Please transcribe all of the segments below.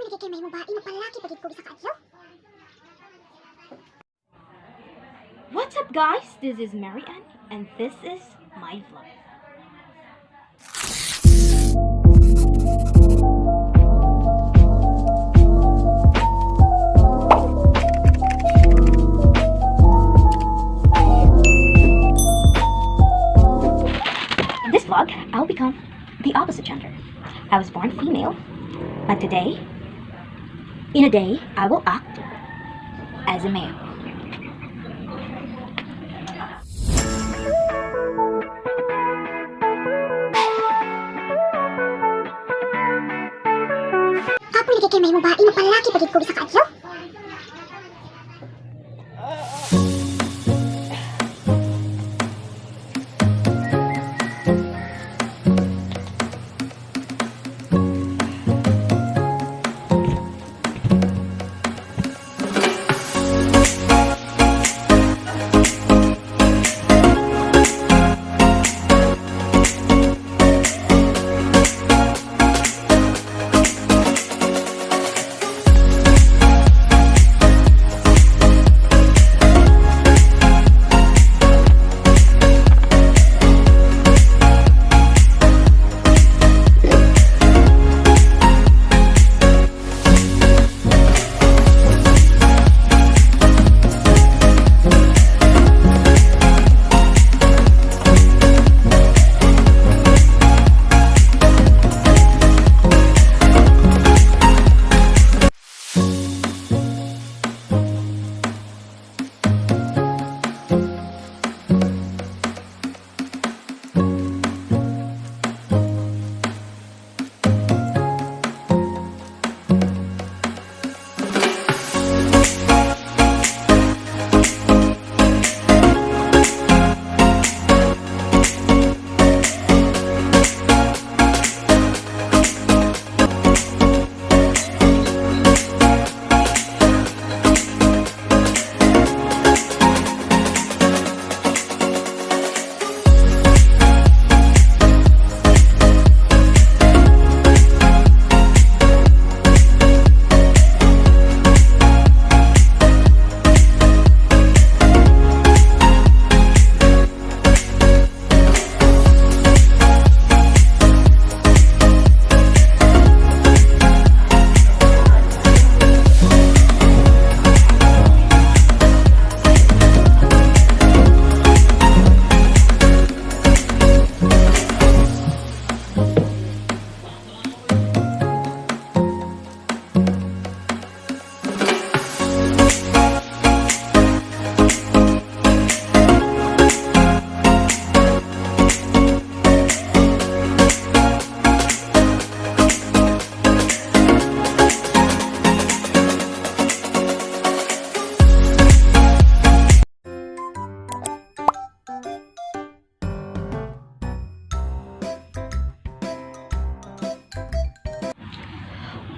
lagi kay may babae na palaki pagid ko sa kaadlaw. What's up guys, this is Marianne and this is my vlog. In this vlog, I'll become the opposite gender. I was born female, but today, in a day, I will act as a male. Ako lagi kay may babae na palaki pagid ko sa kaadlaw.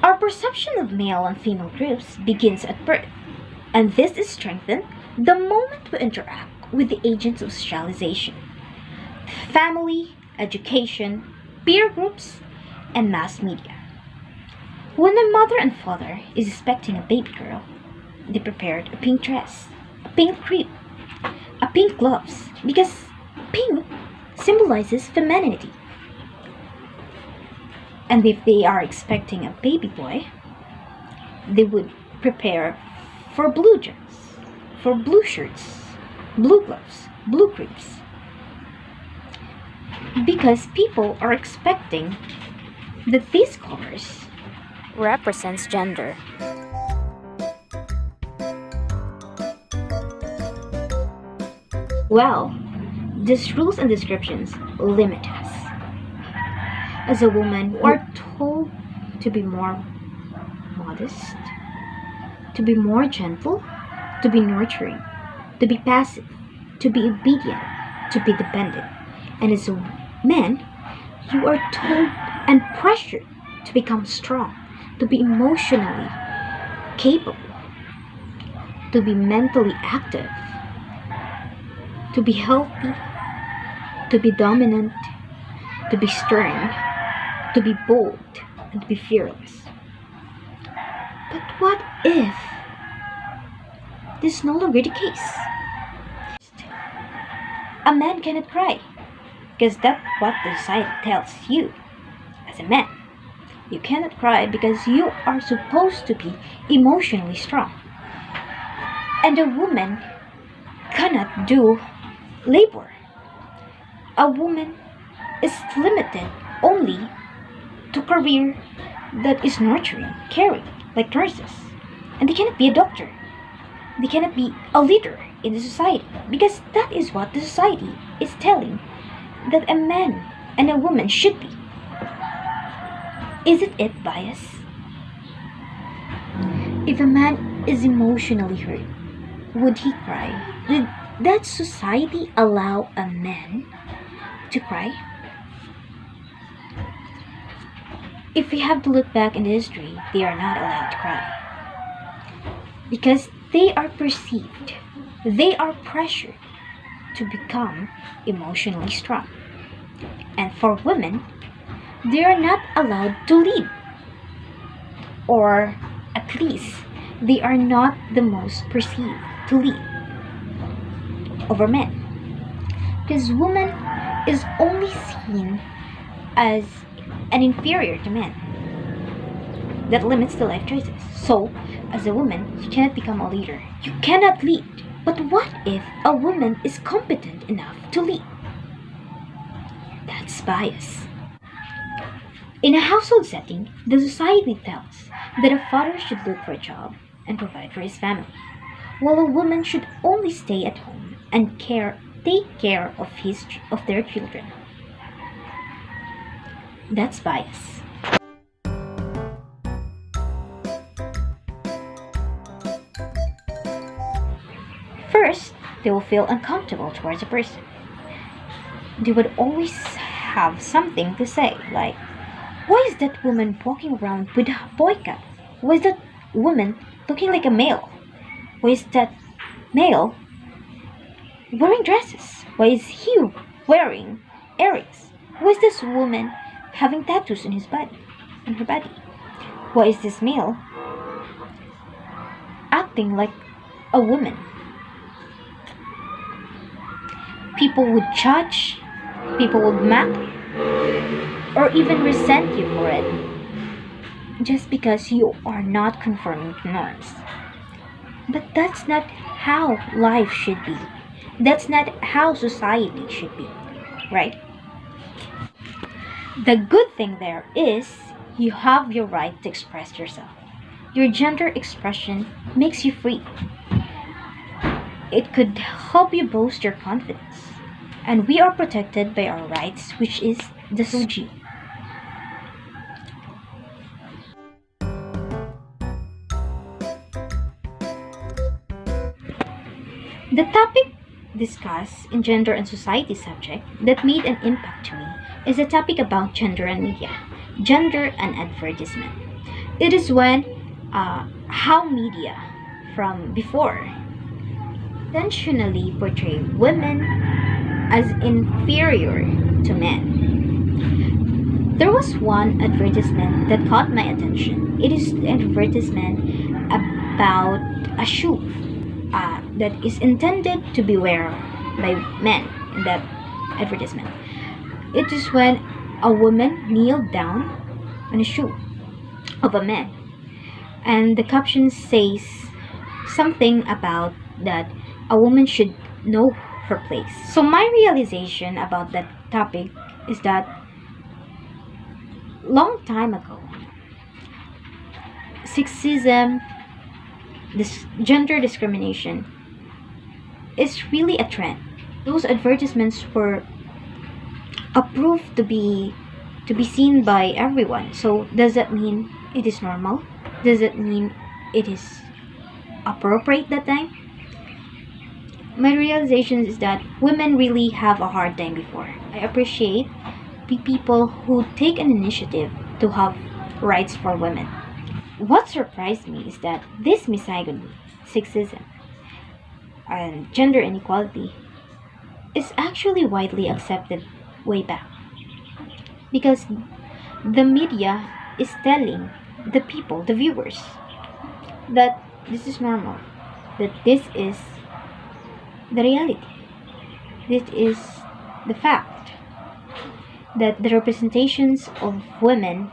Our perception of male and female groups begins at birth, and this is strengthened the moment we interact with the agents of socialization: family, education, peer groups, and mass media. When my mother and father is expecting a baby girl, they prepared a pink dress, a pink cream, a pink gloves, because pink symbolizes femininity. And if they are expecting a baby boy, they would prepare for blue dress, for blue shirts, blue gloves, blue creams. Because people are expecting that these colors represents gender. Well, these rules and descriptions limit us. As a woman, we are told to be more modest, to be more gentle, to be nurturing, to be passive, to be obedient, to be dependent. And as a man, you are told and pressured to become strong, to be emotionally capable, to be mentally active, to be healthy, to be dominant, to be stern, to be bold, and to be fearless. But what if this is no longer the case? A man cannot cry because that's what the society tells you as a man. You cannot cry because you are supposed to be emotionally strong. And a woman cannot do labor. A woman is limited only to career that is nurturing, caring, like nurses. And they cannot be a doctor. They cannot be a leader in the society because that is what the society is telling that a man and a woman should be. Isn't it bias? If a man is emotionally hurt, would he cry? Would that society allow a man to cry? If we have to look back in history, they are not allowed to cry. Because they are perceived, they are pressured to become emotionally strong. And for women, they are not allowed to lead. Or at least, they are not the most perceived to lead over men. Because woman is only seen as an inferior to men. That limits the life choices. So, as a woman, you cannot become a leader. You cannot lead. But what if a woman is competent enough to lead? That's bias. In a household setting, the society tells that a father should look for a job and provide for his family, while a woman should only stay at home and take care of their children. That's bias. First, they will feel uncomfortable towards a person. They would always have something to say, like, why is that woman walking around with a boy cut? Why is that woman looking like a male? Why is that male wearing dresses? Why is he wearing earrings? Why is this woman having tattoos on her body? Why is this male acting like a woman? People would judge, people would mock, or even resent you for it, just because you are not conforming to norms. But that's not how life should be. That's not how society should be, right? The good thing there is you have your right to express yourself. Your gender expression makes you free. It could help you boost your confidence. And we are protected by our rights, which is the SOGI. The topic discussed in gender and society subject that made an impact to me is a topic about gender and media, gender and advertisement. It is when how media from before intentionally portray women as inferior to men. There was one advertisement that caught my attention. It is the advertisement about a shoe that is intended to be worn by men in that advertisement. It is when a woman kneeled down on a shoe of a man, and the caption says something about that a woman should know her place. So my realization about that topic is that long time ago, sexism, this gender discrimination is really a trend. Those advertisements were approved to be seen by everyone. So does that mean it is normal? Does it mean it is appropriate that time? My realization is that women really have a hard time before. I appreciate the people who take an initiative to have rights for women. What surprised me is that this misogyny, sexism, and gender inequality is actually widely accepted way back. Because the media is telling the people, the viewers, that this is normal, that this is the reality, this is the fact, that the representations of women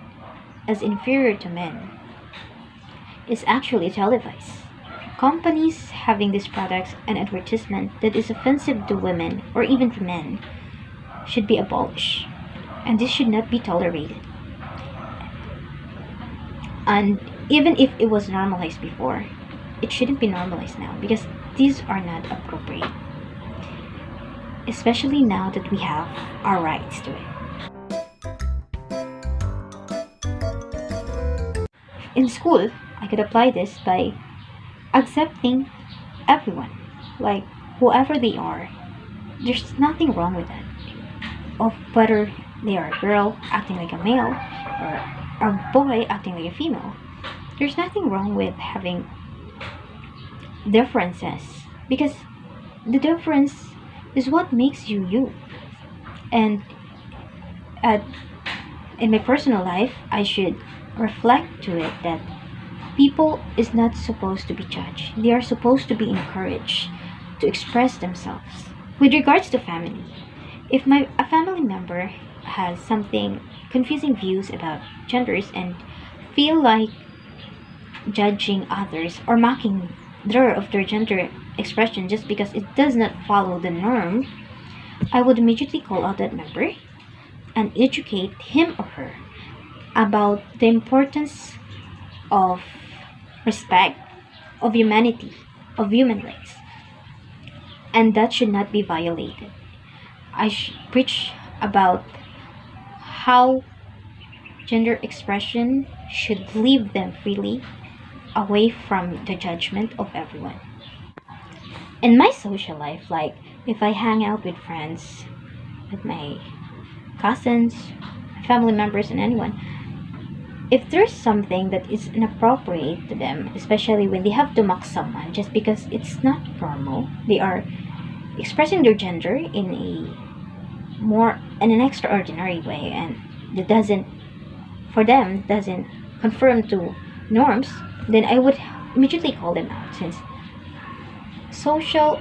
as inferior to men is actually televised. Companies having these products and advertisement that is offensive to women or even to men should be abolished, and this should not be tolerated. And even if it was normalized before, it shouldn't be normalized now, because these are not appropriate, especially now that we have our rights to it. In school, I could apply this by accepting everyone, like whoever they are. There's nothing wrong with that. Of whether they are a girl acting like a male or a boy acting like a female. There's nothing wrong with having differences, because the difference is what makes you you. And at, in my personal life, I should reflect to it that people is not supposed to be judged. They are supposed to be encouraged to express themselves. With regards to family, if a family member has something confusing views about genders and feel like judging others or mocking their gender expression just because it does not follow the norm, I would immediately call out that member and educate him or her about the importance of respect, of humanity, of human rights, and that should not be violated. I preach about how gender expression should leave them freely away from the judgment of everyone. In my social life, like if I hang out with friends, with my cousins, family members, and anyone, if there's something that is inappropriate to them, especially when they have to mock someone just because it's not normal, they are expressing their gender in an extraordinary way, and that doesn't conform to norms, then I would immediately call them out, since social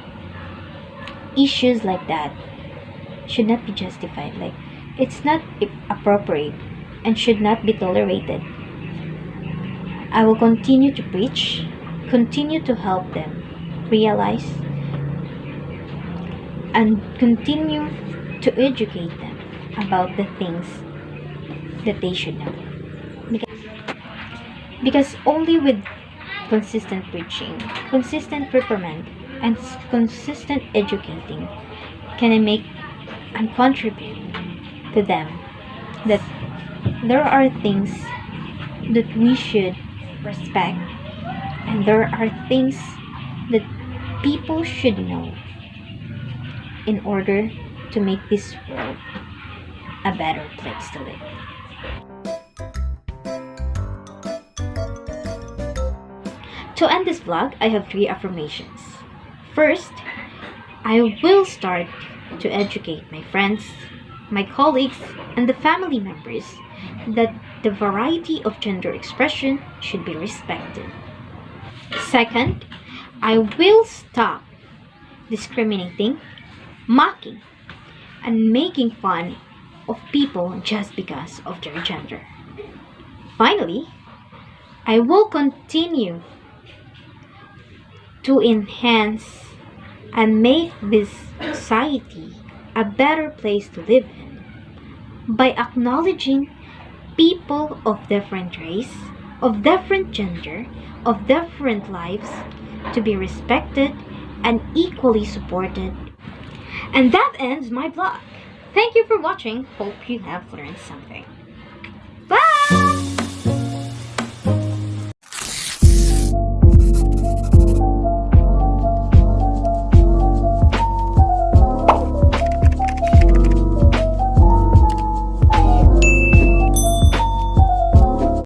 issues like that should not be justified. Like, it's not appropriate and should not be tolerated. I will continue to preach, continue to help them realize, and continue to educate them about the things that they should know. Because only with consistent preaching, consistent reprimand, and consistent educating can I make and contribute to them that there are things that we should respect, and there are things that people should know in order to make this world a better place to live. To end this vlog, I have 3 affirmations. First, I will start to educate my friends, my colleagues, and the family members that the variety of gender expression should be respected. Second, I will stop discriminating, mocking, and making fun of people just because of their gender. Finally, I will continue to enhance and make this society a better place to live in by acknowledging people of different race, of different gender, of different lives to be respected and equally supported. And that ends my vlog. Thank you for watching. Hope you have learned something.